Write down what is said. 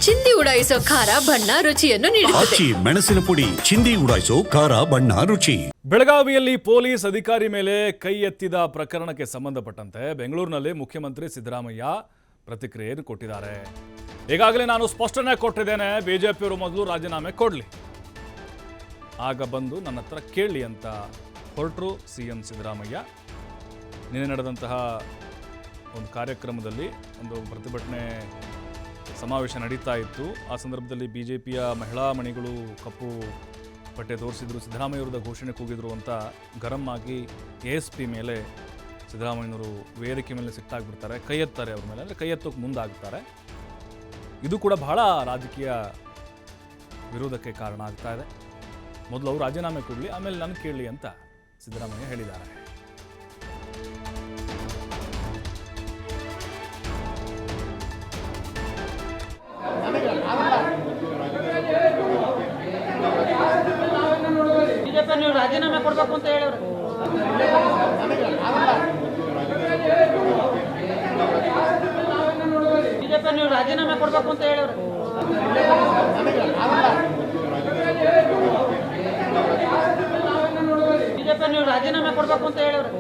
ಚಿಂದಿ ಉಡಾಯಿಸೋ ಖಾರ ಬಣ್ಣ ರುಚಿಯನ್ನು ನೀಡುತ್ತದೆ. ಮೆಣಸಿನ ಪುಡಿ ಚಿಂದಿ ಉಡಾಯಿಸೋ ಖಾರ ಬಣ್ಣ ರುಚಿ. ಬೆಳಗಾವಿಯಲ್ಲಿ ಪೊಲೀಸ್ ಅಧಿಕಾರಿ ಮೇಲೆ ಕೈ ಎತ್ತಿದ ಪ್ರಕರಣಕ್ಕೆ ಸಂಬಂಧಪಟ್ಟಂತೆ ಬೆಂಗಳೂರಿನಲ್ಲಿ ಮುಖ್ಯಮಂತ್ರಿ ಸಿದ್ದರಾಮಯ್ಯ ಪ್ರತಿಕ್ರಿಯೆಯನ್ನು ಕೊಟ್ಟಿದ್ದಾರೆ. ಈಗಾಗಲೇ ನಾನು ಸ್ಪಷ್ಟನೆ ಕೊಟ್ಟಿದ್ದೇನೆ, ಬಿಜೆಪಿಯವರು ಮೊದಲು ರಾಜೀನಾಮೆ ಕೊಡಲಿ, ಆಗ ಬಂದು ನನ್ನ ಹತ್ರ ಕೇಳಿ ಅಂತ ಹೊರಟರು ಸಿಎಂ ಸಿದ್ದರಾಮಯ್ಯ. ನಿನ್ನೆ ನಡೆದಂತಹ ಒಂದು ಕಾರ್ಯಕ್ರಮದಲ್ಲಿ ಒಂದು ಪ್ರತಿಭಟನೆ ಸಮಾವೇಶ ನಡೀತಾ ಇತ್ತು. ಆ ಸಂದರ್ಭದಲ್ಲಿ ಬಿಜೆಪಿಯ ಮಹಿಳಾ ಮಣಿಗಳು ಕಪ್ಪು ಬಟ್ಟೆ ತೋರಿಸಿದ್ರು, ಸಿದ್ದರಾಮಯ್ಯ ವಿರುದ್ಧ ಘೋಷಣೆ ಕೂಗಿದ್ರು ಅಂತ ಗರಂ ಆಗಿ ASP ಮೇಲೆ ಸಿದ್ದರಾಮಯ್ಯನವರು ವೇದಿಕೆ ಮೇಲೆ ಸಿಟ್ಟಾಗ್ಬಿಡ್ತಾರೆ, ಕೈ ಎತ್ತಾರೆ ಅವ್ರ ಮೇಲೆ, ಅಂದರೆ ಕೈ ಎತ್ತೋಕೆ ಮುಂದಾಗ್ತಾರೆ. ಇದು ಕೂಡ ಬಹಳ ರಾಜಕೀಯ ವಿರೋಧಕ್ಕೆ ಕಾರಣ ಆಗ್ತಾ ಇದೆ. ಮೊದಲು ಅವರು ರಾಜೀನಾಮೆ ಕೊಡಲಿ, ಆಮೇಲೆ ನಾನು ಕೇಳಲಿ ಅಂತ ಸಿದ್ದರಾಮಯ್ಯ ಹೇಳಿದ್ದಾರೆ. ಬಿಜೆಪಿ ನೀವು ರಾಜೀನಾಮೆ ಕೊಡಬೇಕು ಅಂತ ಹೇಳಿದ್ರು. ಬಿಜೆಪಿ ನೀವು ರಾಜೀನಾಮೆ ಕೊಡಬೇಕು ಅಂತ ಹೇಳಿದ್ರು. ಬಿಜೆಪಿ ನೀವು ರಾಜೀನಾಮೆ ಕೊಡಬೇಕು ಅಂತ ಹೇಳಿದ್ರು.